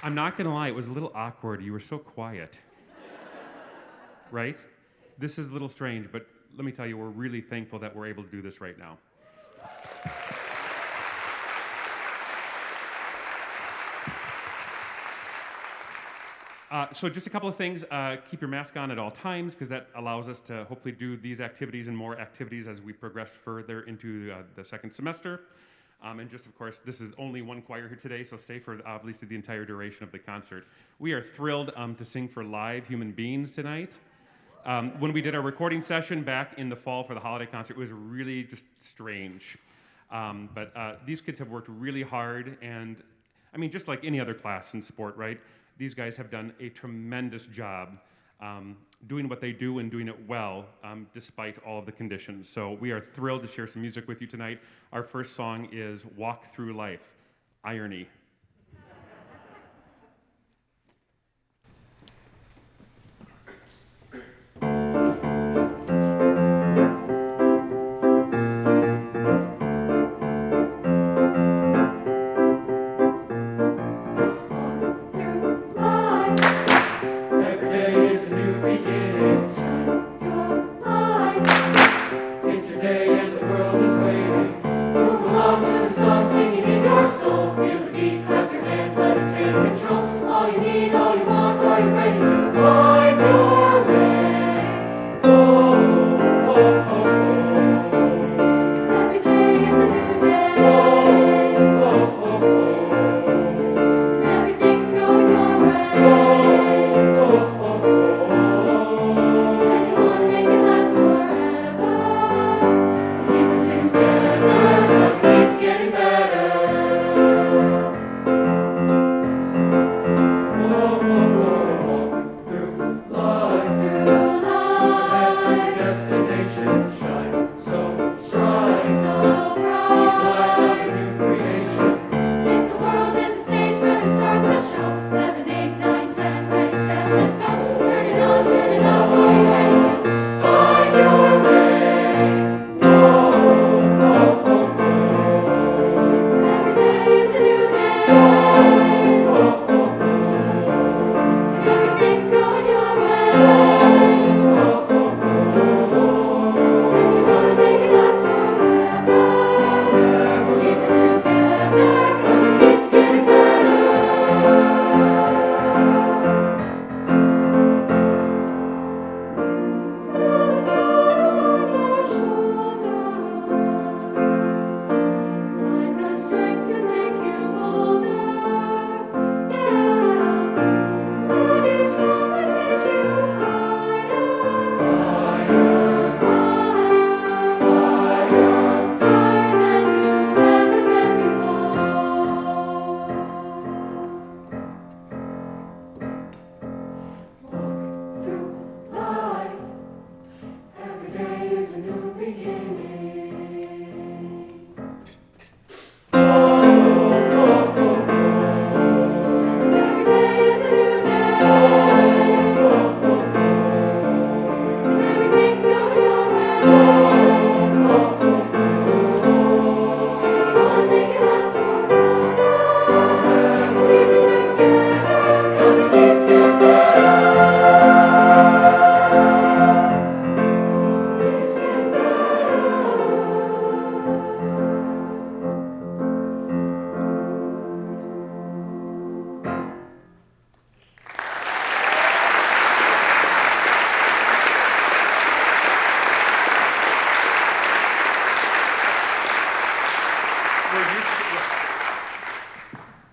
I'm not going to lie, it was a little awkward. You were so quiet. Right? This is a little strange, but let me tell you, we're really thankful that we're able to do this right now. So just a couple of things. Keep your mask on at all times because that allows us to hopefully do these activities and more activities as we progress further into the second semester. And just, of course, this is only one choir here today, so stay for obviously the entire duration of the concert. We are thrilled to sing for live human beings tonight. When we did our recording session back in the fall for the holiday concert, it was really just strange. But these kids have worked really hard, and I mean, just like any other class in sport, right? These guys have done a tremendous job doing what they do and doing it well despite all of the conditions. So we are thrilled to share some music with you tonight. Our first song is Walk Through Life, Irony.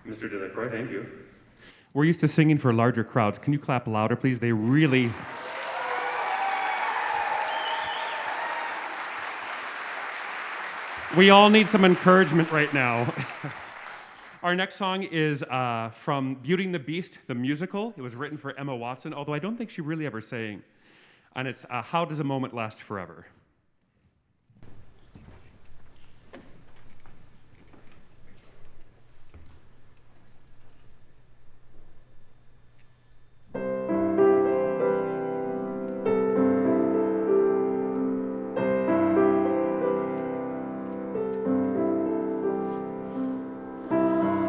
Mr. Delacroix, thank you. We're used to singing for larger crowds. Can you clap louder, please? They really... We all need some encouragement right now. Our next song is from Beauty and the Beast, the musical. It was written for Emma Watson, although I don't think she really ever sang. And it's How Does a Moment Last Forever?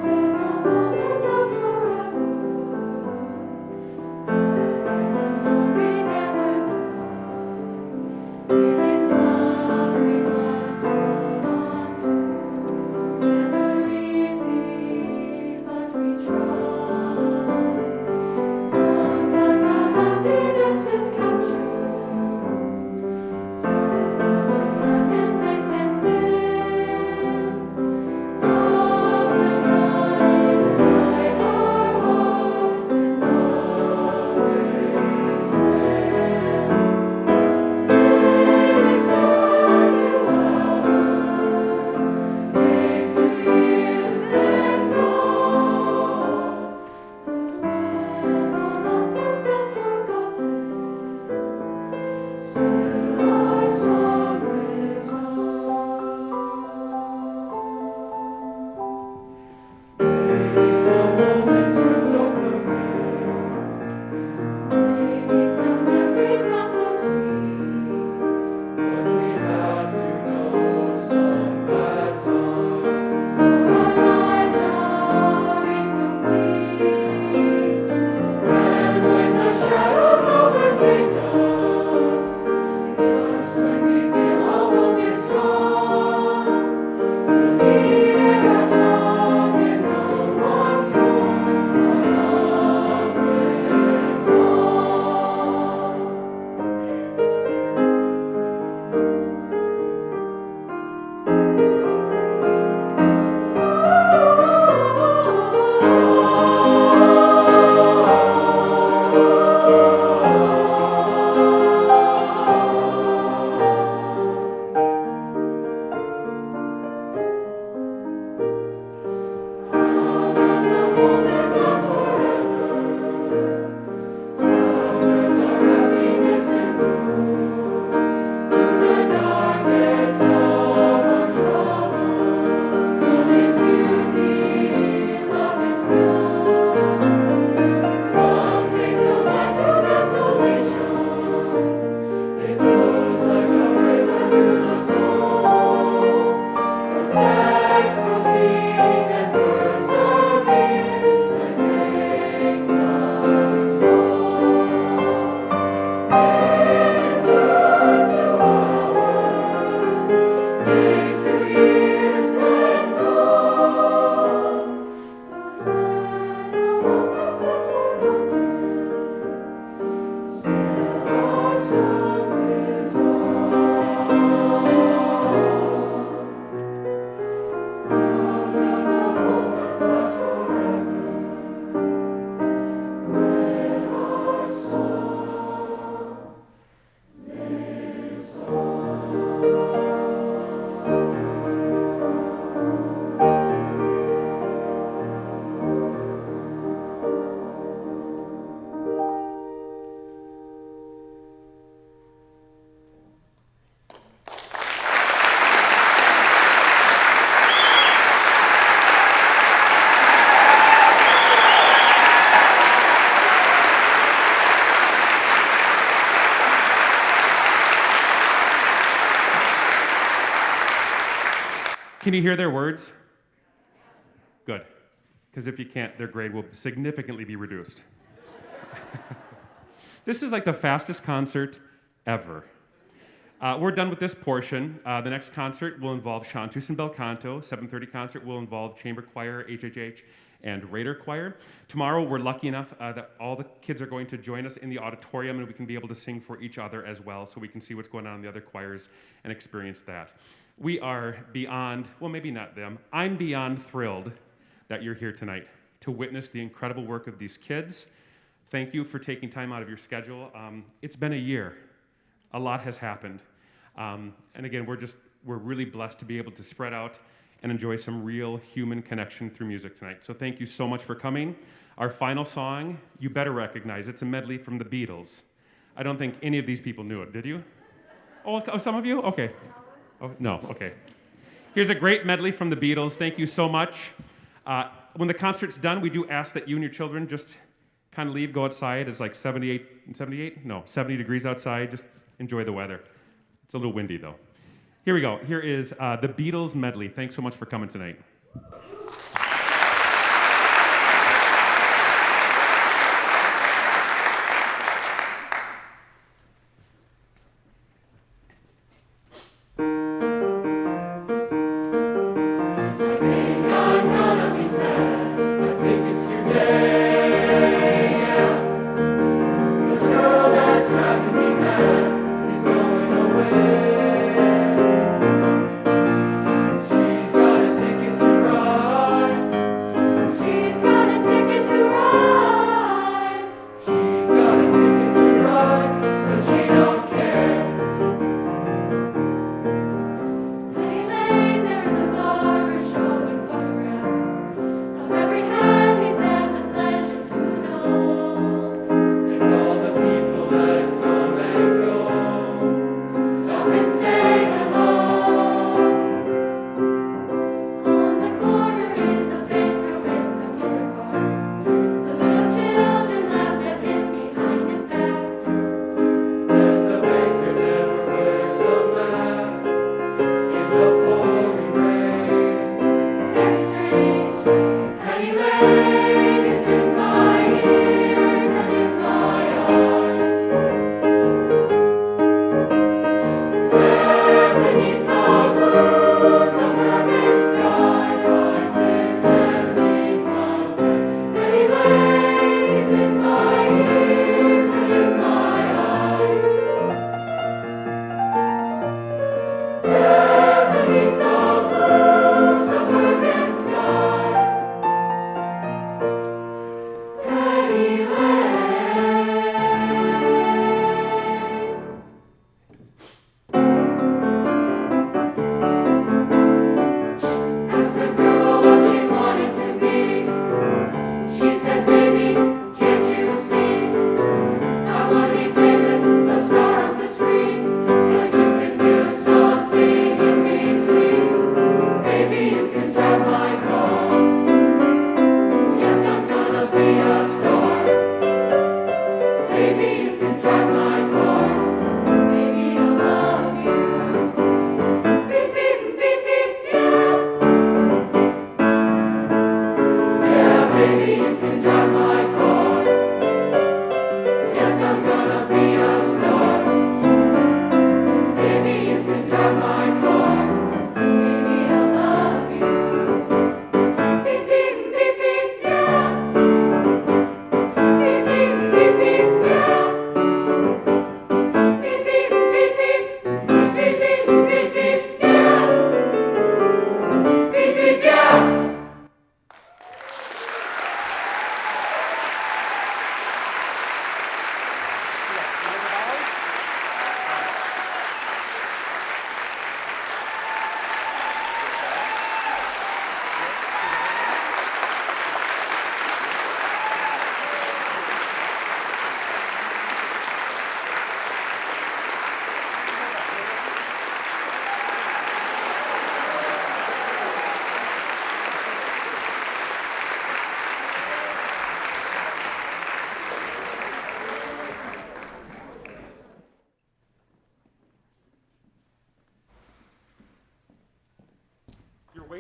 Does a moment last forever? Can you hear their words? Good. Because if you can't, their grade will significantly be reduced. This is like the fastest concert ever. We're done with this portion. The next concert will involve Chanteuse and Belcanto. 7:30 concert will involve chamber choir, HHH, and Raider choir. Tomorrow, we're lucky enough that all the kids are going to join us in the auditorium, and we can be able to sing for each other as well, so we can see what's going on in the other choirs and experience that. We are beyond, well, maybe not them, I'm beyond thrilled that you're here tonight to witness the incredible work of these kids. Thank you for taking time out of your schedule. It's been a year. A lot has happened. And again, we're really blessed to be able to spread out and enjoy some real human connection through music tonight. So thank you so much for coming. Our final song, you better recognize, it's a medley from the Beatles. I don't think any of these people knew it, did you? Oh, some of you? Okay. Oh, no, okay. Here's a great medley from the Beatles. Thank you so much. When the concert's done, we do ask that you and your children just kind of leave, go outside. It's like 70 degrees outside. Just enjoy the weather. It's a little windy, though. Here we go. Here is the Beatles medley. Thanks so much for coming tonight. She's got a ticket to ride.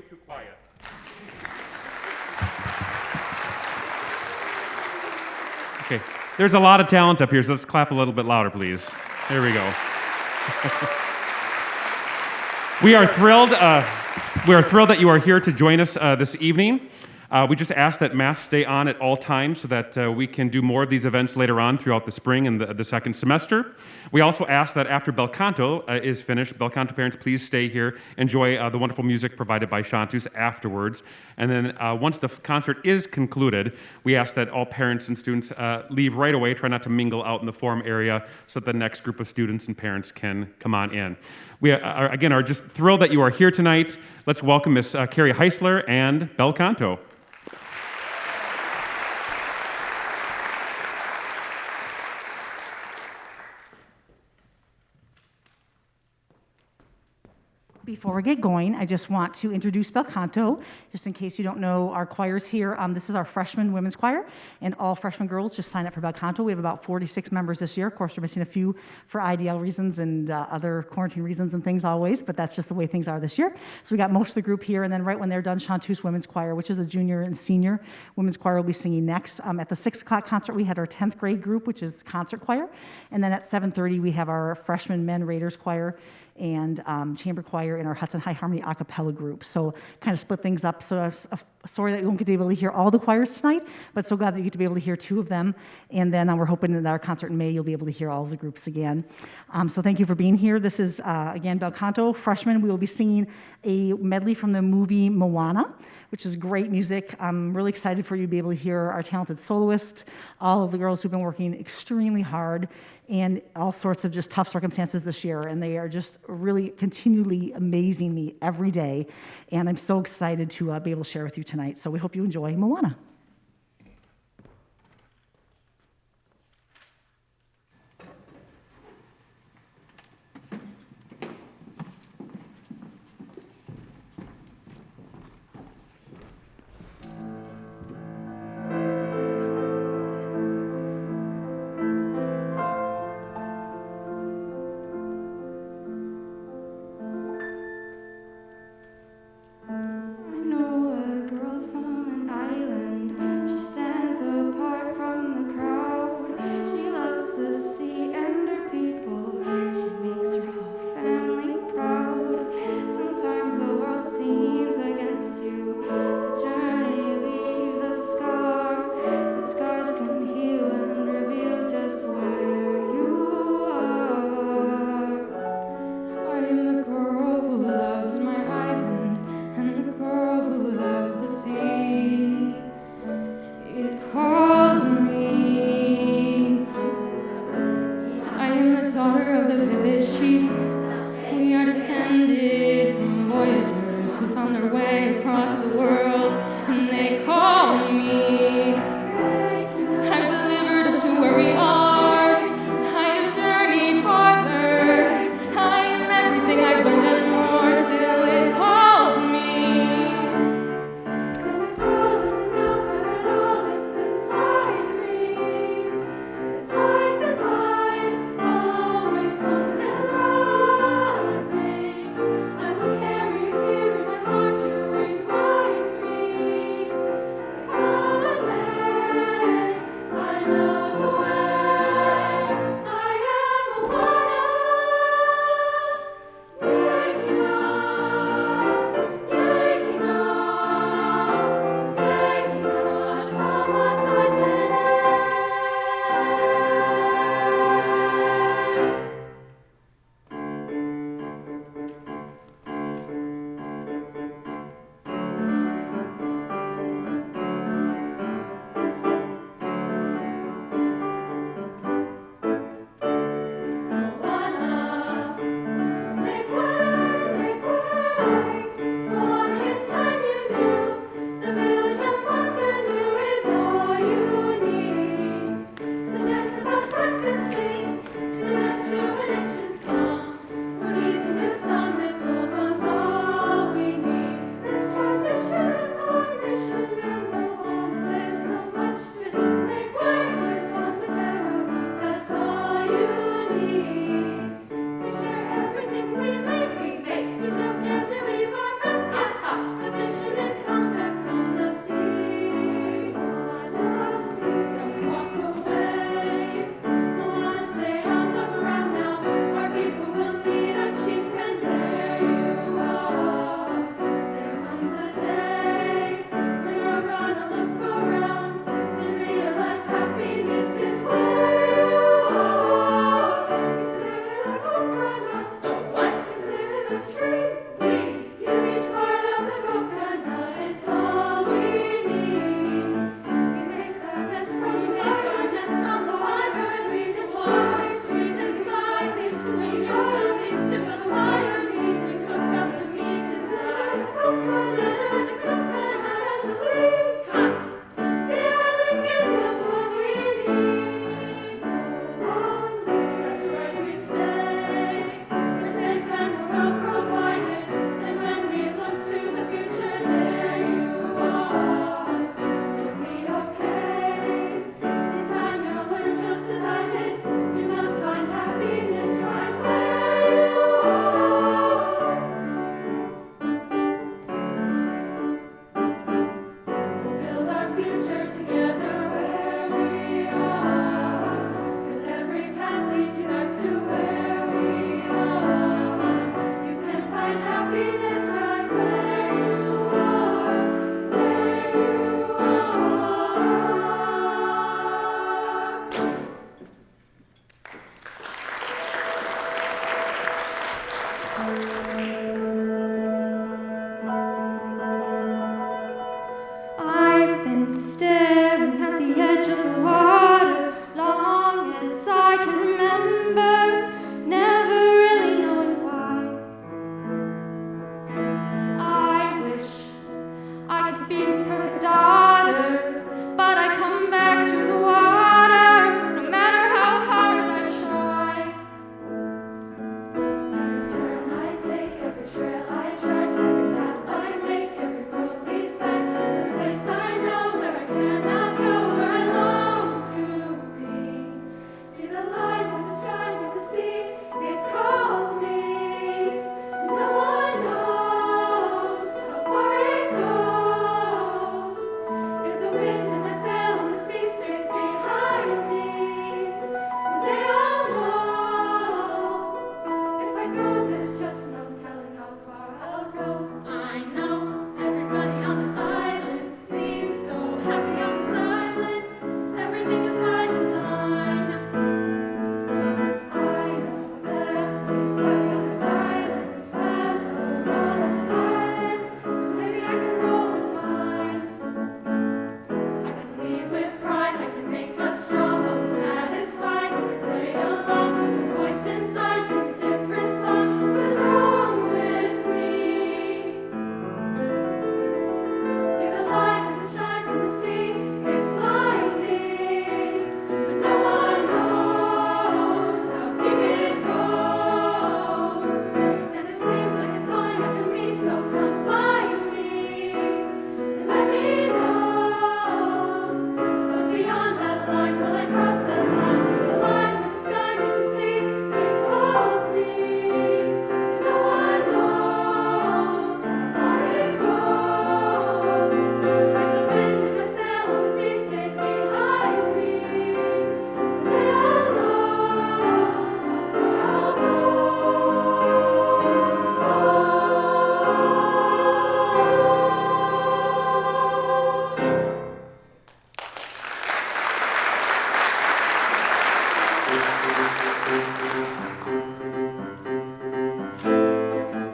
too quiet. Okay, there's a lot of talent up here, so let's clap a little bit louder, please. There we go. We are thrilled that you are here to join us this evening. We just ask that masks stay on at all times so that we can do more of these events later on throughout the spring and the second semester. We also ask that after Belcanto is finished, Belcanto parents, please stay here, enjoy the wonderful music provided by Chanteuse afterwards. And then once the concert is concluded, we ask that all parents and students leave right away, try not to mingle out in the forum area so that the next group of students and parents can come on in. We are just thrilled that you are here tonight. Let's welcome Miss Carrie Heisler and Belcanto. Before we get going, I just want to introduce Belcanto, just in case you don't know our choirs here. This is our freshman women's choir, and all freshman girls just sign up for Belcanto. We have about 46 members this year. Of course, we're missing a few for IDL reasons and other quarantine reasons and things always, but that's just the way things are this year. So we got most of the group here, and then right when they're done, Chanteuse Women's Choir, which is a junior and senior women's choir, will be singing next. At the 6 o'clock concert, we had our 10th grade group, which is concert choir, and then at 7:30, we have our freshman men Raiders choir and chamber choir in our Hudson High Harmony a cappella group. So kind of split things up. So sorry that you won't get to be able to hear all the choirs tonight, but so glad that you get to be able to hear 2 of them. And then we're hoping in our concert in May, you'll be able to hear all of the groups again. So thank you for being here. This is, again, Belcanto, freshman. We will be singing a medley from the movie Moana, which is great music. I'm really excited for you to be able to hear our talented soloist, all of the girls who've been working extremely hard in all sorts of just tough circumstances this year, and they are just really continually amazing me every day, and I'm so excited to be able to share with you tonight. So we hope you enjoy Moana. I know a girl from an island as I can remember, never really knowing why. I wish I could be the perfect daughter, but I come back to the water, no matter how hard I try. Every turn I take, every trail I tread, every path I make, every road leads back to the place I know where I cannot go, where I long to be. See the light as it shines at the sea, it calls me. No one knows how far it goes. If the wind in my sail on the sea stays behind me, they all know. If I go, there's just no telling how far I'll go. I know everybody on this island seems so happy on this island. Everything is by design. I know everybody on this island has a world on this island, so maybe I can roll with mine. I can lead with pride, I can make us strong, I'll be satisfied if we play along. The voice inside sings a different song. What is wrong with me? See the light as it shines in the sea, it's blinding, but no one knows how deep it goes. And it seems like it's calling out to me, so come find me and let me know what's beyond that line. Will I cross that line? The line where the sky meets the sea, it calls me. No one knows how far it goes. If the wind in my sail on the sea stays behind me, they all know how far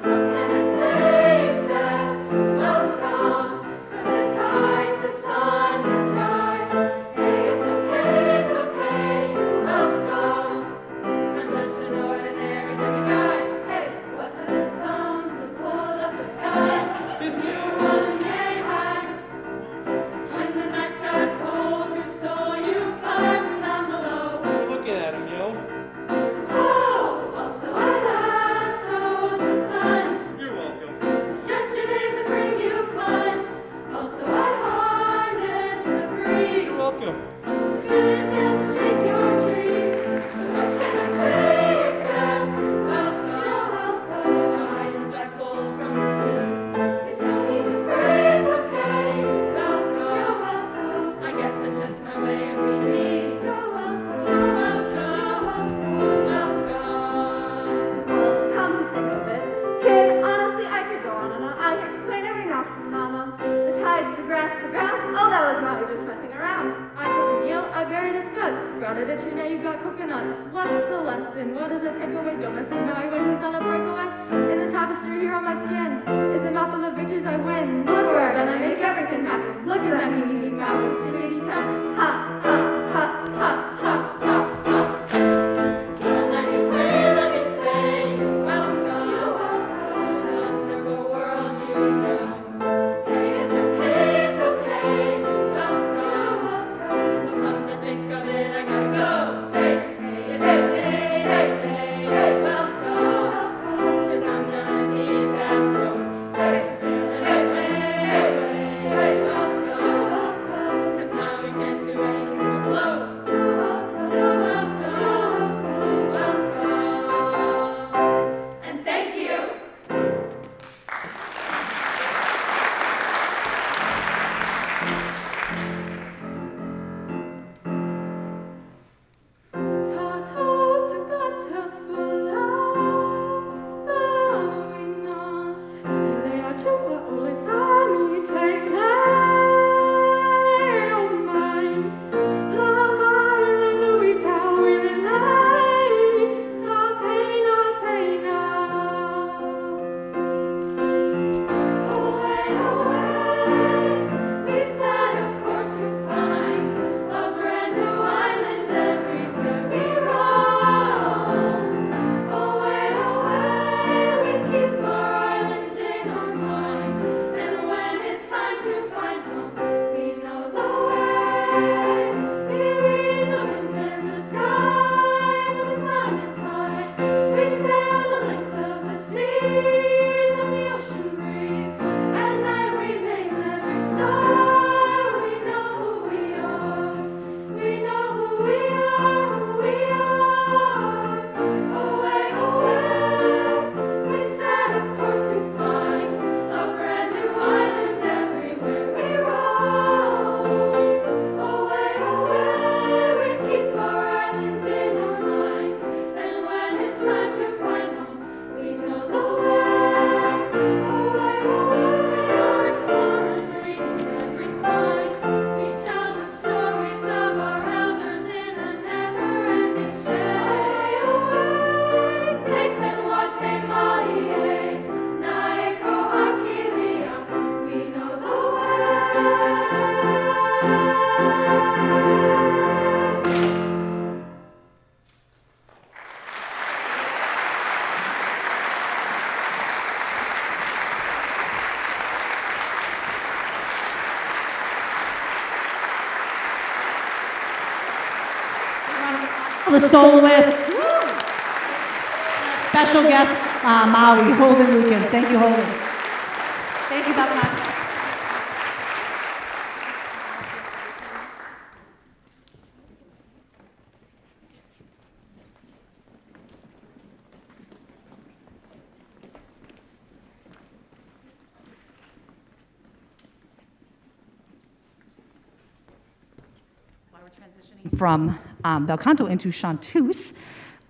What can I say except welcome? The tides, the sun, the sky. Hey, it's okay, you're welcome. I'm just an ordinary demiguy. Hey, what has the thumbs that pulled up the sky? This You running yay high. When the nights got cold, you stole, you fire from down below. We're looking at him, yo. Oh, also I lassoed the sun. You're welcome. Stretch your days and bring you fun. Also I harness the breeze. You're welcome. Fill your sails and shake your trees. What can I say except welcome? Islands I pulled from the sea. There's no need to pray, it's okay. Welcome. I guess it's just my way of being me. You're welcome. Well, come to think of it, kid, honestly, I could go on and on. I could explain every note from Mama. The tides, the grass, the ground. Oh, that was Mother just messing around. I took a meal, I buried its guts. Sprouted a tree, now you got coconuts. What's the lesson? What does it take away? Don't mess with Maui when he's on a breakaway. In the tapestry here on my skin is a map of the victories I win. Look where I've been, I make everything happen. Look at that meaty mouth, tickety tapping. Ha, ha, ha, ha, ha, ha, ha. Well, anyway, let me say, welcome. You're welcome. Wonderful world you know. Hey, it's okay, welcome. Well, come to think of it, I gotta go. Hey, it's a day I say, welcome. 'Cause I'm gonna need that boat. Hey, sailing away, welcome. 'Cause now we can't do anything but float. You're welcome. The soloist, special guest, Maui, Holden Lucan. Thank you, Holden. Thank you, Belcanto. From Belcanto into Chanteuse.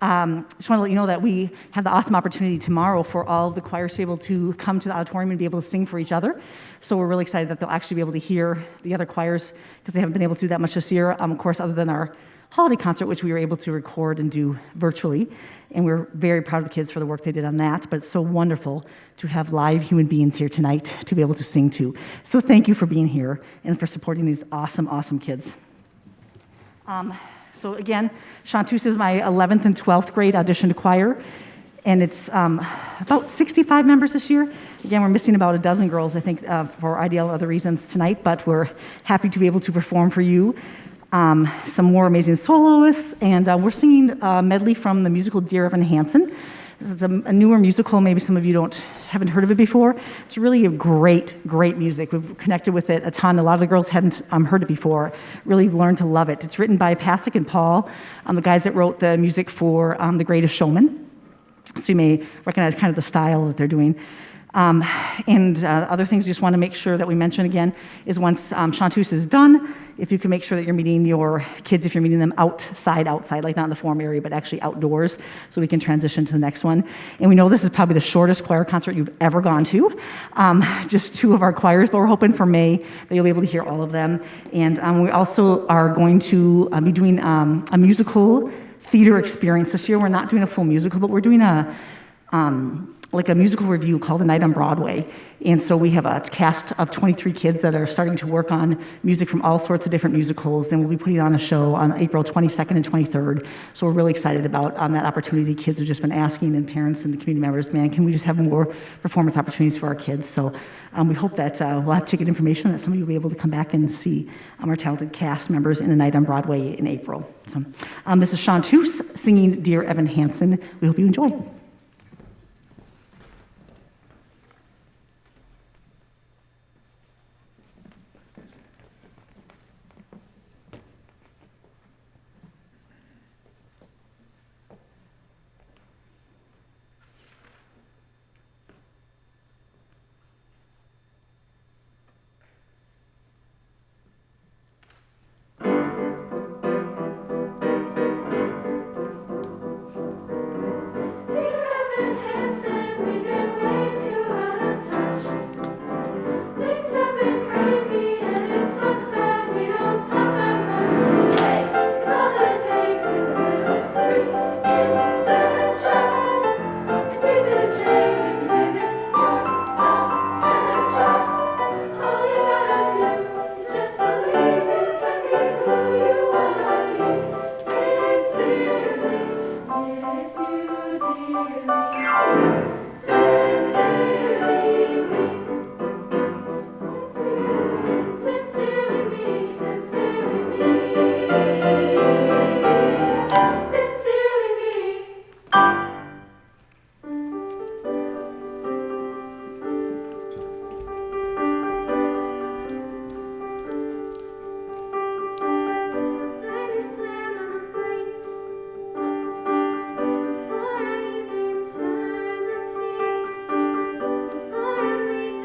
Just want to let you know that we have the awesome opportunity tomorrow for all of the choirs to be able to come to the auditorium and be able to sing for each other. So we're really excited that they'll actually be able to hear the other choirs because they haven't been able to do that much this year. Of course, other than our holiday concert, which we were able to record and do virtually. And we're very proud of the kids for the work they did on that. But it's so wonderful to have live human beings here tonight to be able to sing to. So thank you for being here and for supporting these awesome, awesome kids. So again, Chanteuse is my 11th and 12th grade audition to choir, and it's about 65 members this year. Again, we're missing about a dozen girls, I think, for ideal other reasons tonight, but we're happy to be able to perform for you. Some more amazing soloists, and we're singing a medley from the musical Dear Evan Hansen. This is a newer musical. Maybe some of you haven't heard of it before. It's really a great, great music. We've connected with it a ton. A lot of the girls hadn't heard it before. Really learned to love it. It's written by Pasek and Paul, the guys that wrote the music for The Greatest Showman. So you may recognize kind of the style that they're doing. And other things we just want to make sure that we mention again is once Chanteuse is done, if you can make sure that you're meeting your kids, if you're meeting them outside, like not in the forum area, but actually outdoors, so we can transition to the next one. And we know this is probably the shortest choir concert you've ever gone to, just 2 of our choirs, but we're hoping for May that you'll be able to hear all of them. And we also are going to be doing a musical theater experience this year. We're not doing a full musical, but we're doing like a musical review called The Night on Broadway. And so we have a cast of 23 kids that are starting to work on music from all sorts of different musicals, and we'll be putting on a show on April 22nd and 23rd. So we're really excited about that opportunity. Kids have just been asking, and parents and the community members, man, can we just have more performance opportunities for our kids? So we hope that we'll have ticket information that some of you will be able to come back and see our talented cast members in The Night on Broadway in April. So this is Chanteuse singing Dear Evan Hansen. We hope you enjoy. Before I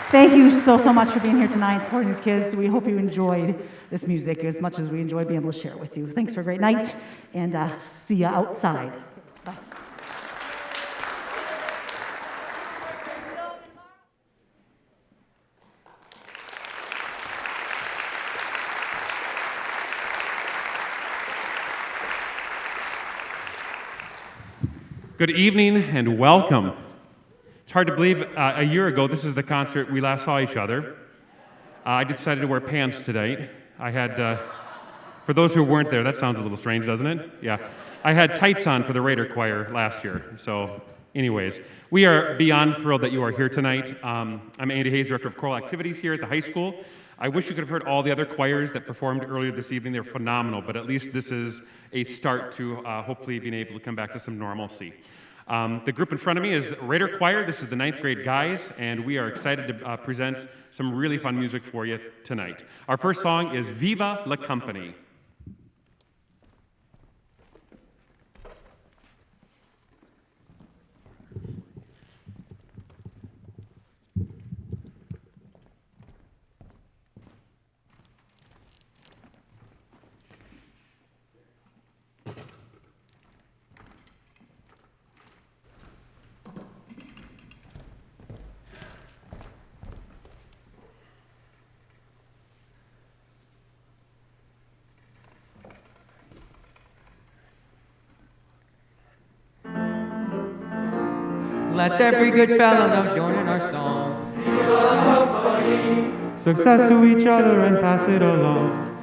Thank you so much for being here tonight, supporting these kids. We hope you enjoyed this music as much as we enjoyed being able to share it with you. Thanks for a great night, and see you outside. Bye. Good evening and welcome. It's hard to believe a year ago, this is the concert we last saw each other. I decided to wear pants tonight. I had, for those who weren't there, that sounds a little strange, doesn't it? Yeah. I had tights on for the Raider Choir last year. So, anyways, we are beyond thrilled that you are here tonight. I'm Andy Hayes, Director of Choral Activities here at the high school. I wish you could have heard all the other choirs that performed earlier this evening. They're phenomenal, but at least this is a start to hopefully being able to come back to some normalcy. The group in front of me is Raider Choir. This is the 9th grade guys, and we are excited to present some really fun music for you tonight. Our first song is Viva la Company. Let every good fellow now join in our song. Success to each other and pass it along.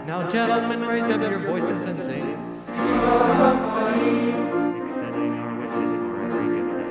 Now, gentlemen, raise up your voices and sing. Extending our wishes for every good day.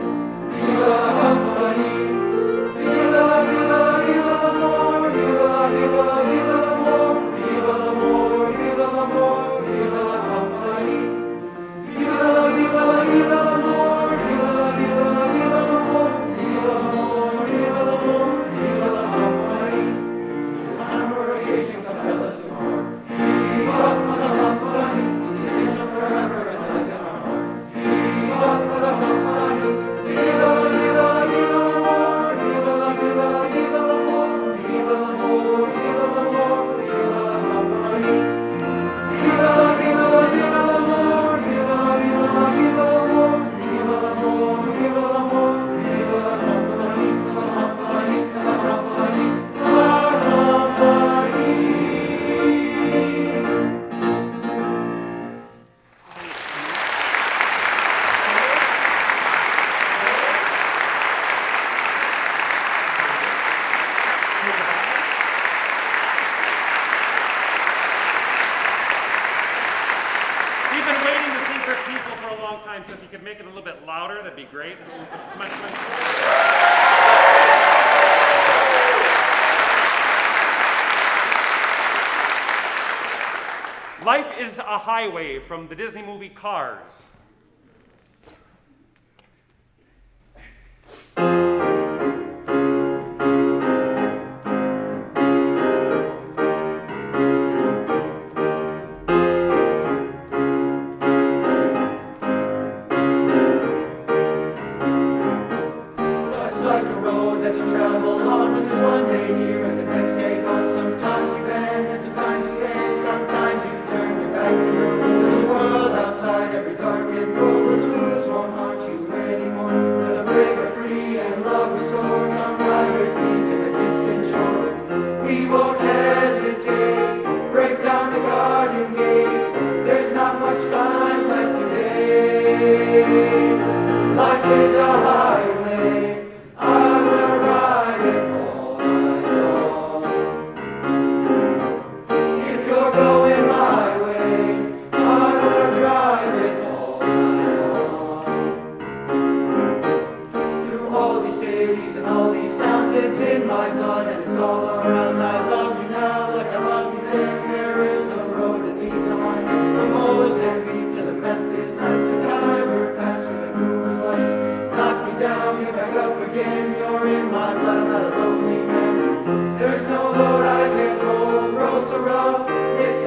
So if you could make it a little bit louder, that'd be great. Come on, come on. Life is a highway from the Disney movie Cars. There's no load I can hold, road so rough, this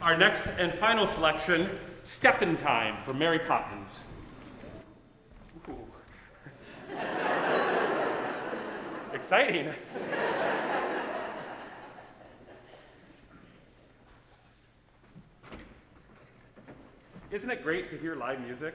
Our next and final selection, Steppin' Time from Mary Poppins. Ooh. Exciting. Isn't it great to hear live music?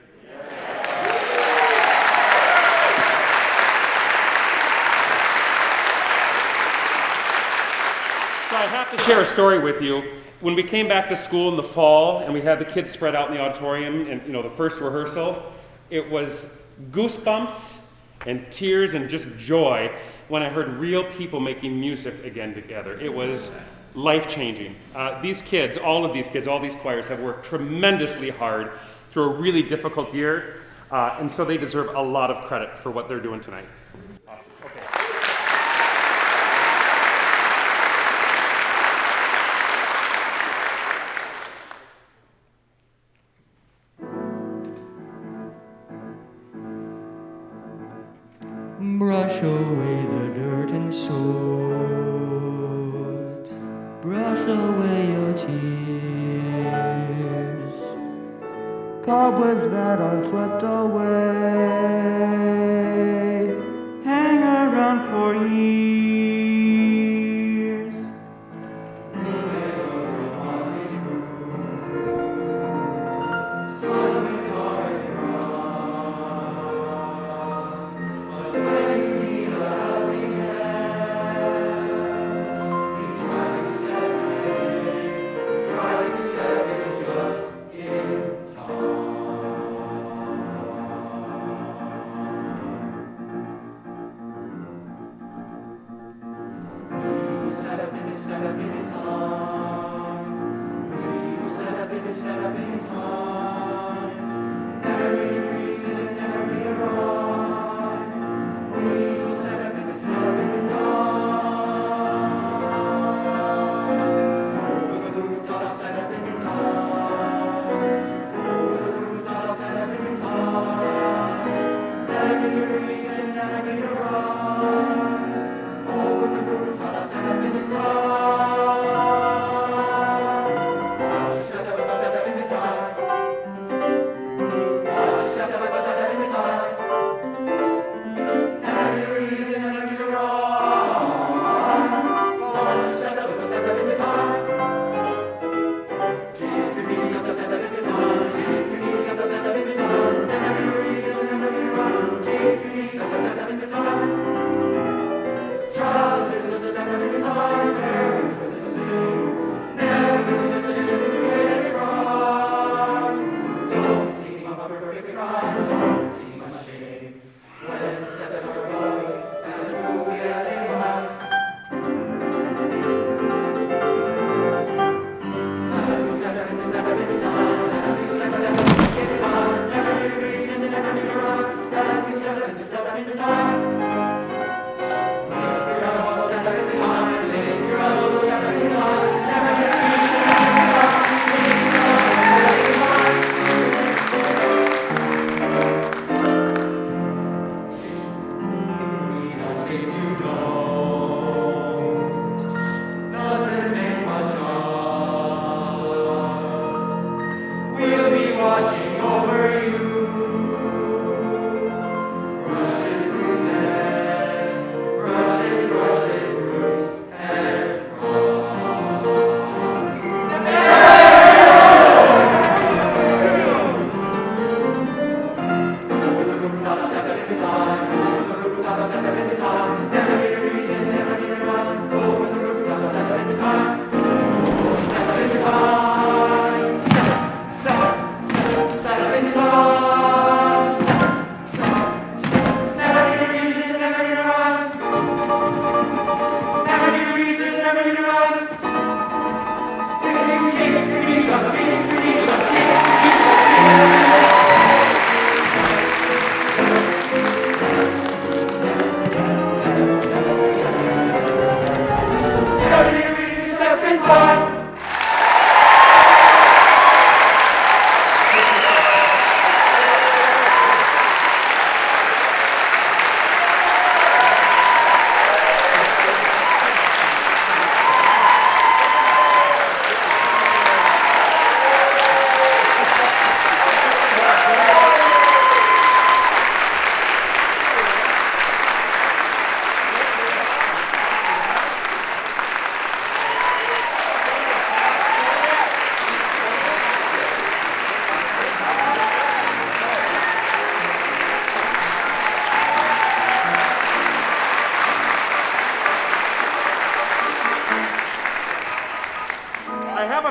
So I have to share a story with you. When we came back to school in the fall and we had the kids spread out in the auditorium and the first rehearsal, it was goosebumps and tears and just joy when I heard real people making music again together. It was life-changing. These kids, all these choirs have worked tremendously hard through a really difficult year, and so they deserve a lot of credit for what they're doing tonight. Awesome. Okay. Brush away the dirt and soot. Brush away your tears. Cobwebs that aren't swept away hang around for years.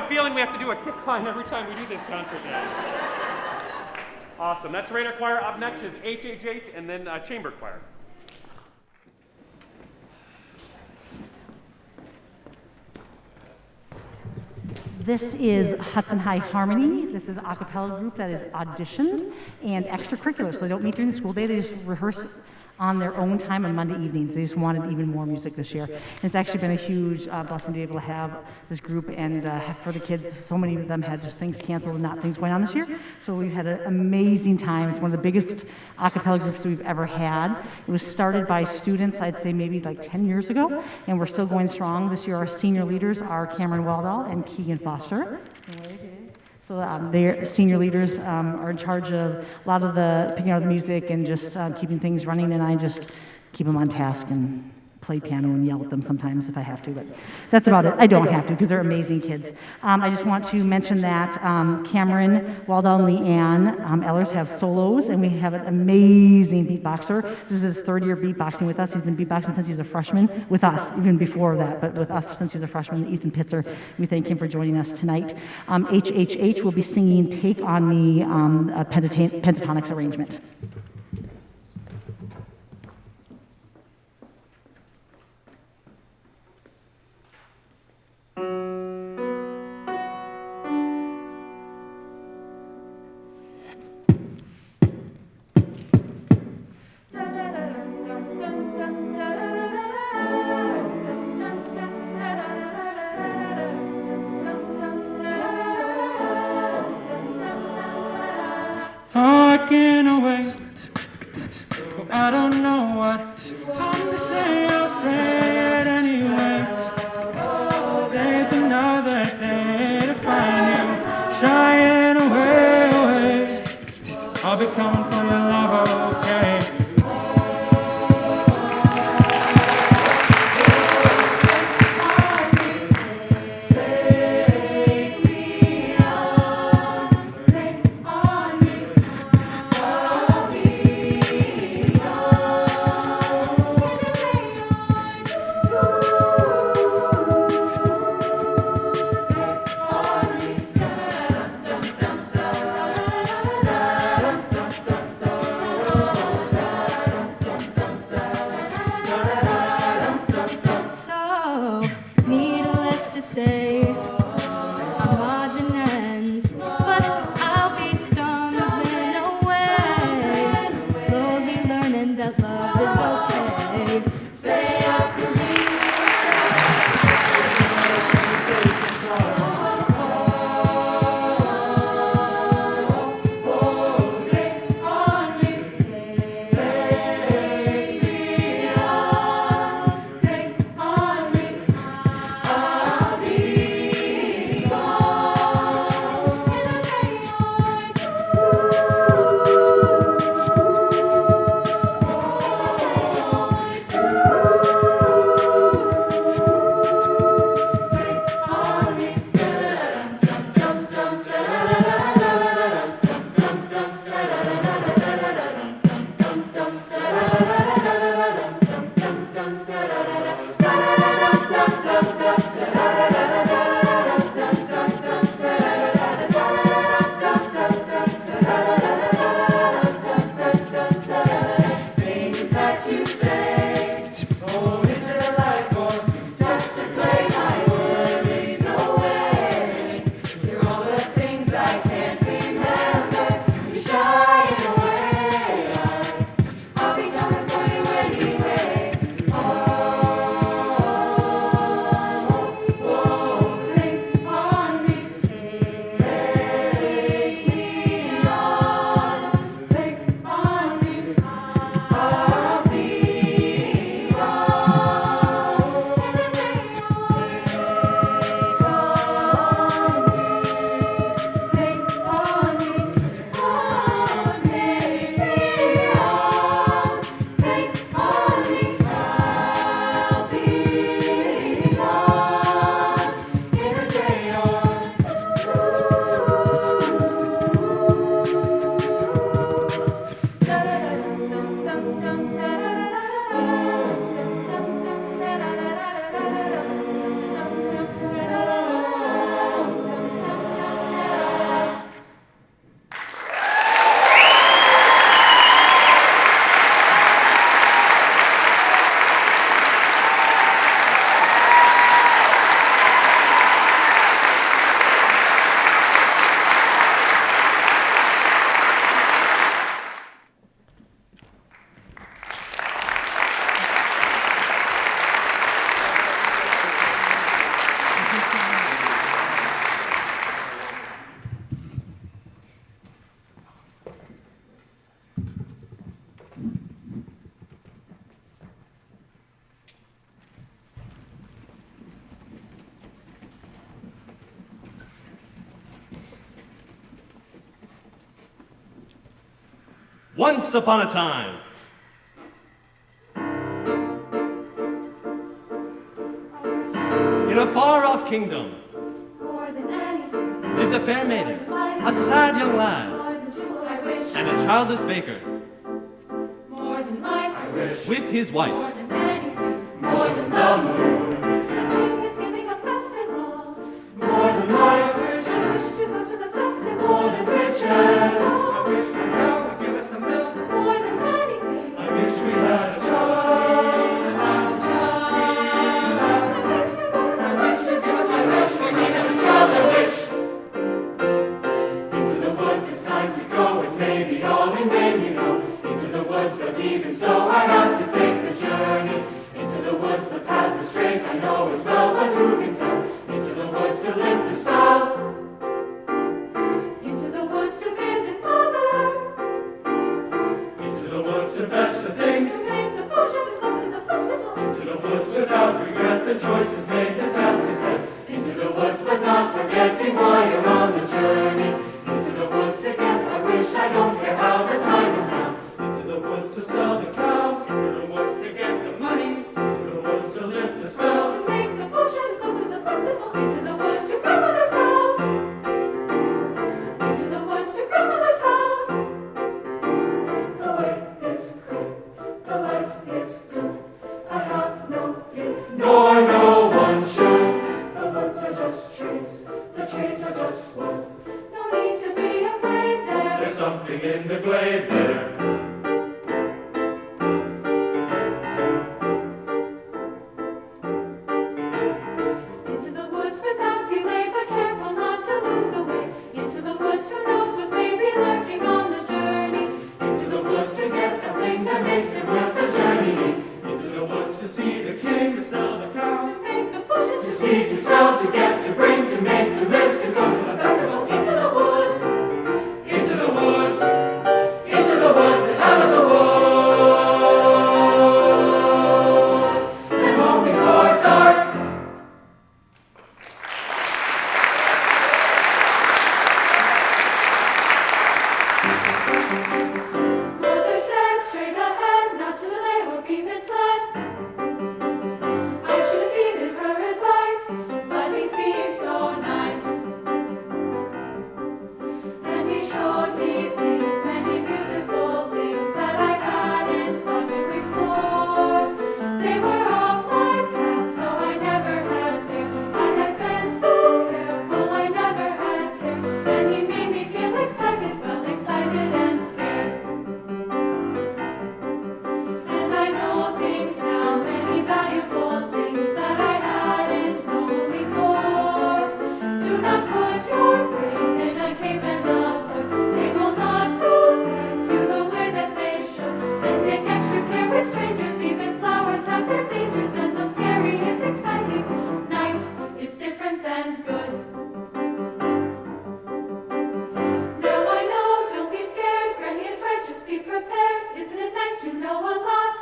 a feeling we have to do a kick line every time we do this concert now. Awesome. That's Radar Choir. Up next is HHH and then Chamber Choir. This is Hudson High Harmony. This is an a cappella group that is auditioned and extracurricular. So they don't meet during the school day. They just rehearse on their own time on Monday evenings. They just wanted even more music this year. And it's actually been a huge blessing to be able to have this group and for the kids. So many of them had just things canceled and not things going on this year. So we've had an amazing time. It's one of the biggest a cappella groups that we've ever had. It was started by students, I'd say maybe like 10 years ago, and we're still going strong. This year our senior leaders are Cameron Waldall and Keegan Foster. So their senior leaders are in charge of a lot of the picking out the music and just keeping things running, and I just keep them on task and play piano and yell at them sometimes if I have to, but that's about it. I don't have to because they're amazing kids. I just want to mention that Cameron, Waldall, and Leanne Ellers have solos, and we have an amazing beatboxer. This is his third year beatboxing with us. He's been beatboxing since he was a freshman with us, even before that, but with us since he was a freshman, Ethan Pitzer. We thank him for joining us tonight. HHH will be singing Take On Me, a pentatonics arrangement. Talking away, I don't know what I'm to say, I'll say it anyway. Today's another day to find you, shying away. I'll be coming for your love, okay? Once upon a time. In a far-off kingdom More than anything, lived a fair maiden, a sad young lad, more than jewels. I wish. and a childless baker More than life. I wish. with his wife. More than anything, more than the moon. The king is giving a festival. More than life. I wish to go to the festival. More than riches. I wish my cow would give us some milk. More than anything. I wish we had a child. Into the woods, it's time to go. It may be all in vain, you know. Into the woods, but even so, I have to take the journey. Into the woods, the path is straight. I know it well, but who can tell? Into the woods to lift the spell. Into the woods to visit mother. Into the woods to fetch the things. To make the potion to go to the festival. Into the woods without regret. The choice is made, the task is set. Into the woods, but not forgetting why you're on the journey. Into the woods to get my wish, I don't care how the time is now. Into the woods to sell the cow. Into the woods to get the money. Into the woods to lift the spell. To make the potion, go to the festival. Into the woods to grandmother's house. Into the woods to grandmother's house. The way is clear, the light is good. I have no fear, nor no one should. The woods are just trees, the trees are just wood. No need to be afraid there. There's something in the glade there. Into the woods without delay, but careful not to lose the way. Into the woods, who knows what may be lurking on the journey. Into the woods to get the thing that makes it worth the journey. Into the woods to see the king, to sell the cow. To make the potion, to see, to sell, to get, to bring, to make, to live, to go to the festival. Into the woods, Into the woods. into the woods, and out of the woods. And home before dark. Mother said straight ahead, not to delay or be misled. I should have heeded her advice, but he seemed so nice. And he showed me things, many beautiful things that I hadn't thought to explore. They were off my path, so I never had dared. I had been so careful, I never had cared. And he made me feel excited, well excited and scared. And I know things now, many valuable things that I hadn't known before. Do not put your faith in a cape and a hood. They will not protect you the way that they should. And take extra care with strangers, even flowers have their dangers. And though scary is exciting, nice is different than good. Now I know, don't be scared. Granny is right, just be prepared. Isn't it nice to know a lot?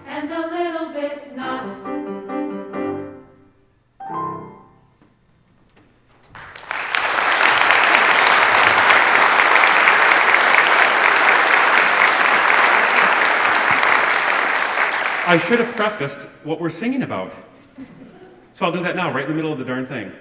And a little bit not. I should have prefaced what we're singing about. So I'll do that now, right in the middle of the darn thing.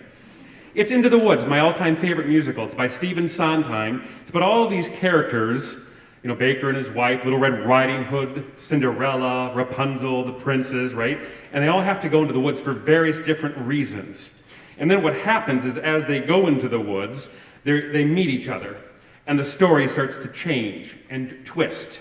It's Into the Woods, my all-time favorite musical. It's by Stephen Sondheim. It's about all these characters, you know, Baker and his wife, Little Red Riding Hood, Cinderella, Rapunzel, the princes, right? And they all have to go into the woods for various different reasons. And then what happens is as they go into the woods, they meet each other. And the story starts to change and twist.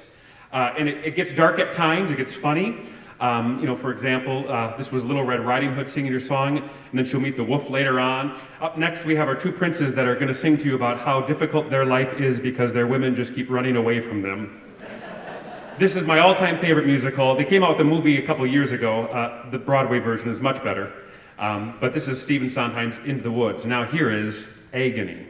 And it gets dark at times, it gets funny. You know, for example, this was Little Red Riding Hood singing her song, and then she'll meet the wolf later on. Up next, we have our two princes that are going to sing to you about how difficult their life is because their women just keep running away from them. This is my all-time favorite musical. They came out with a movie a couple years ago. The Broadway version is much better. But this is Stephen Sondheim's Into the Woods. Now here is Agony.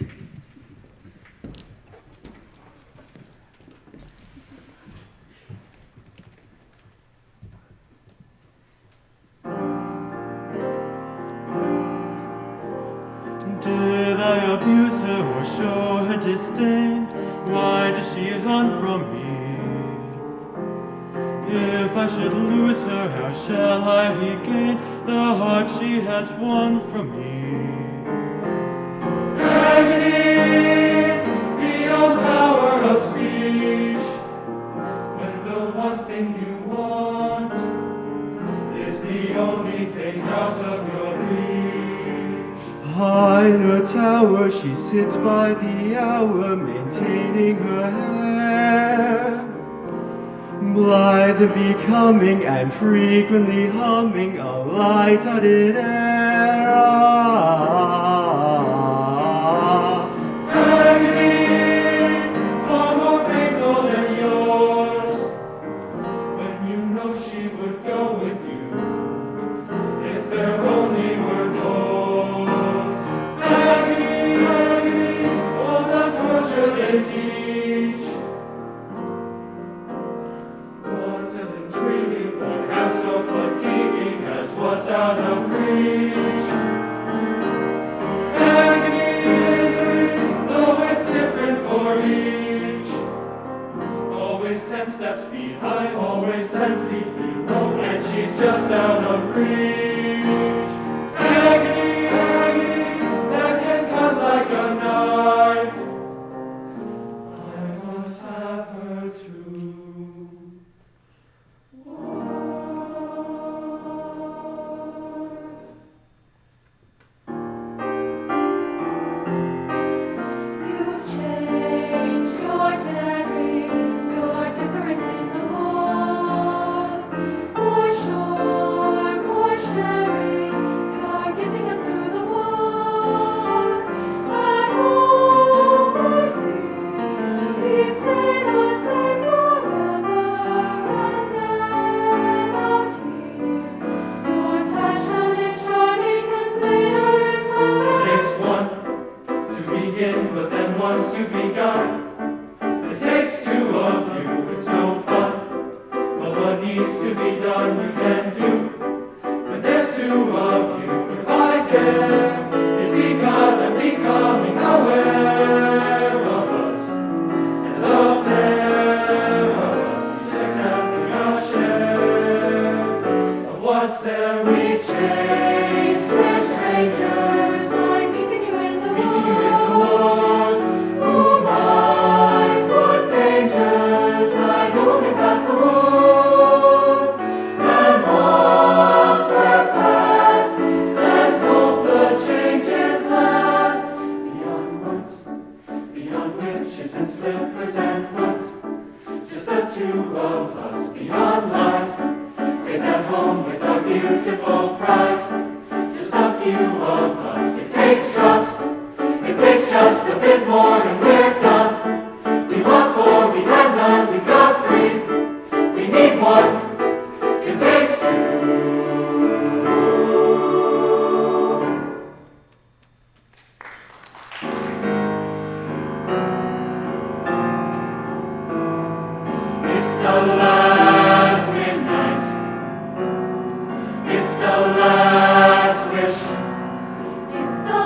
Did I abuse her or show her disdain? Why does she run from me? If I should lose her, how shall I regain the heart she has won from me? Agony, beyond power of speech, when the one thing you want is the only thing out of your reach. High in her tower, she sits by the hour, maintaining her hair. Blithe and becoming, and frequently humming a light-hearted air. Agony, far more painful than yours, when you know she would go with you, if there only were doors. Agony, agony, oh the torture they teach. What's as intriguing or half so fatiguing as what's out of reach? Agony, misery, though it's different for each. Always 10 steps behind, always 10 feet below, and she's just out of reach. Agony, agony, that can cut like a knife. I must have her too. You've changed, you're daring, you're different in the wars. More sure, more sharing, you're getting us through the wars. At home, I fear, we'd stay the same forever, and then out here, your passionate, charming, considerate, clever. It takes one to begin, but then once you've begun, it takes two of you, it's no fun. But what needs to be done, you can do. When there's two of you, if I dare, it's because I'm becoming aware of us. As a pair of us, each accepting our share of what's there. We've changed, we're strangers, like meeting you in the Meeting you in the wars. wars. Who minds what dangers? I know we'll get past the walls. And once we're past, let's hope the changes last. Beyond months, beyond witches and slippers and books, just the two of us beyond lies. Safe at home with our beautiful prize. Just a few of us. It takes trust. It takes just a bit more and we're done. We want four, we've had none, we've got three. We need more. It takes two. It's the last midnight. It's the last wish. It's the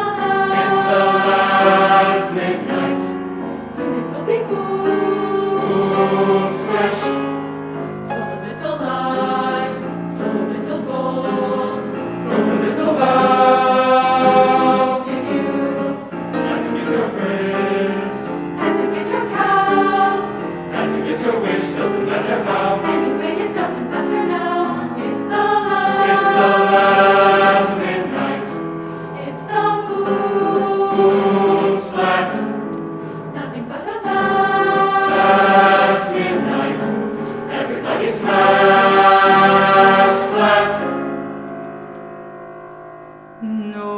last midnight. Soon it will be boom, swish. Told a little lie, stole a little gold. Broke a little vow. Did you Had to get your praise. have to get your cow? Had to get your wish, doesn't matter how. Anyway, it doesn't matter now. It's the Last midnight. It's the boom, Boom, splat. nothing but a laugh. Last midnight. Everybody smash flat. No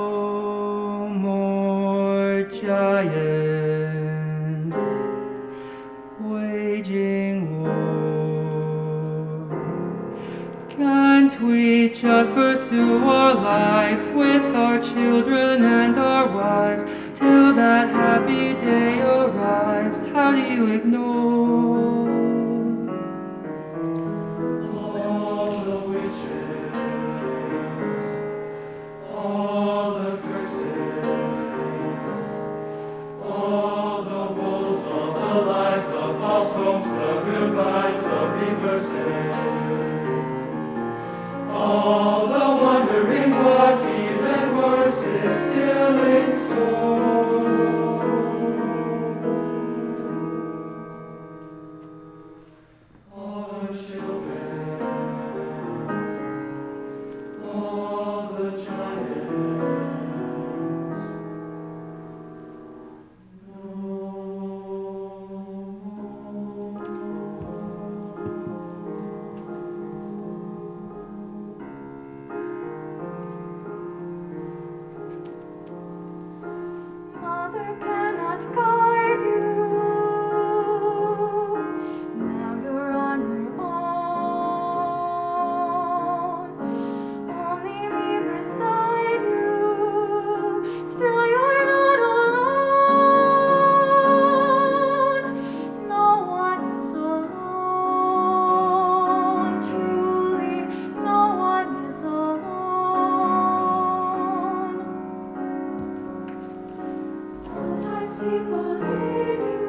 more giants waging war. Can't we just pursue our lives with our children and our wives till that happy day arrives? How do you ignore? All the witches, all the curses, all the wolves, all the not guide you. Now you're on your own. Only me beside you. Still you're not alone. No one is alone. Truly, no one is alone. Sometimes people leave you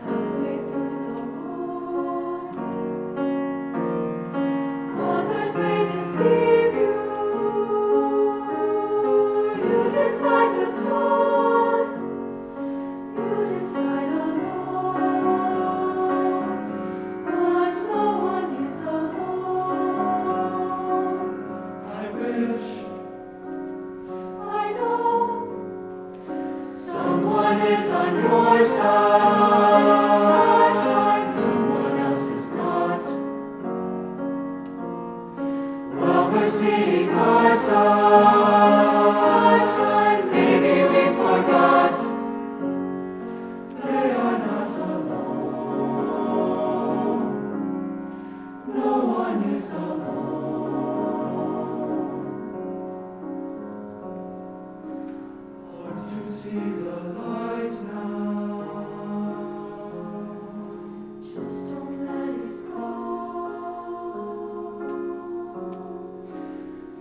halfway through the wood. Others may deceive you. You decide what's good. You decide alone. But no one is alone. I wish I know someone is on your side, someone else is not. While we're seeing our side, maybe we forgot they are not alone. No one is alone. Hard to see the light now. just don't let it go.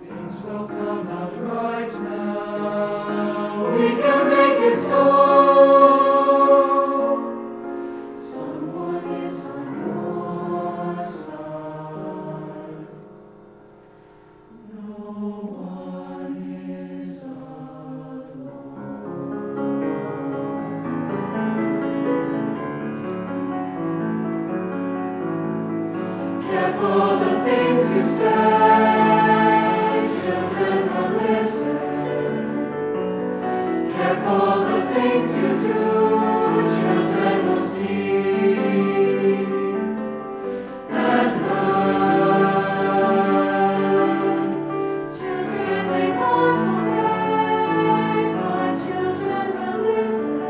Things will come out right now. We can make it so. Someone is on your side. No one is alone. Careful the things you say, children will listen. Careful the things you do, children will see and learn. Children may not obey, but children will listen.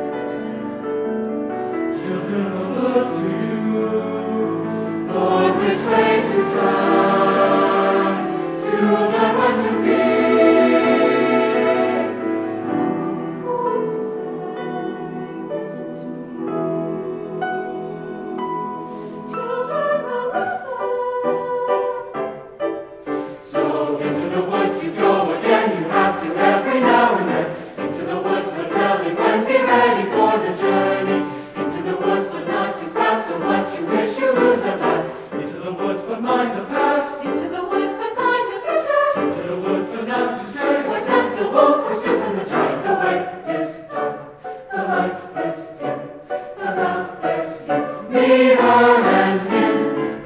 Children will look to you for which way to turn, to learn what to be. Before you say, listen to me. Children will listen. So into the woods you go again, you have to every now and then. Into the woods, no telling when, be ready for the journey. Into the woods, but not too fast, or what you wish you lose at last. Into the woods, but mind the past. Into the woods, but mind the future. Into the woods, but not to stray. Or tempt the wolf, Or steal from the giant. The way is dark, the light is dim. And now there's you, me, her, and him.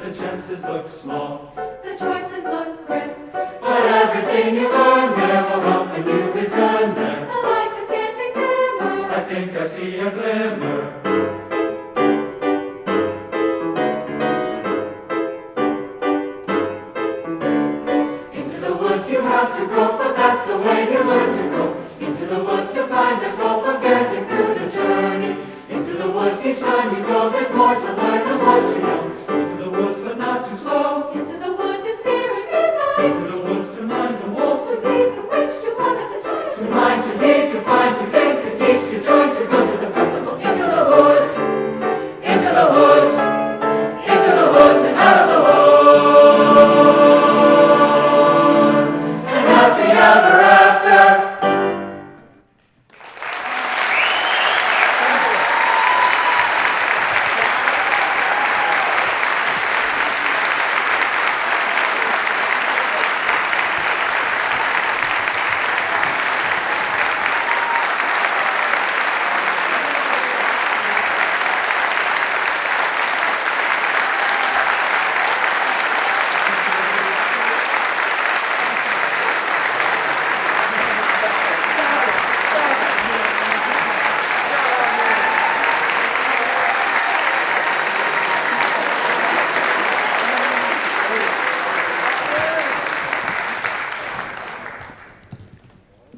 The chances look small, the choices look grim. but everything you learn there will help when you return there. The light is getting dimmer. I think I see a glimmer. Into the woods you have to grow, but that's the way you learn to go. Into the woods to find there's hope of getting through the journey. Into the woods each time you go, there's more to learn of what you know. Into the woods, but not too slow. Into the woods, it's near midnight. Into the woods to mind the wolf, To lead the witch to one of the giants. to mind, to lead, to find, to think, to teach, to join, to go to the festival. Into the woods, into the woods, into the woods and out of the woods, and happy ever after.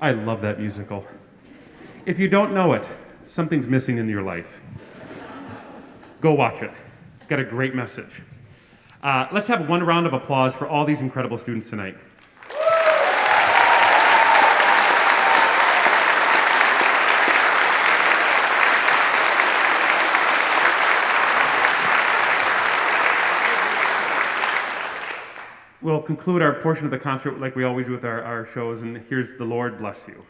I love that musical. If you don't know it, something's missing in your life. Go watch it. It's got a great message. Let's have one round of applause for all these incredible students tonight. We'll conclude our portion of the concert like we always do with our shows, and here's The Lord Bless You.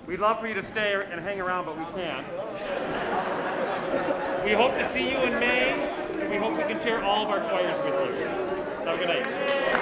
We'd love for you to stay and hang around, but we can't. We hope to see you in May, and we hope we can share all of our choirs with you. Have a good night.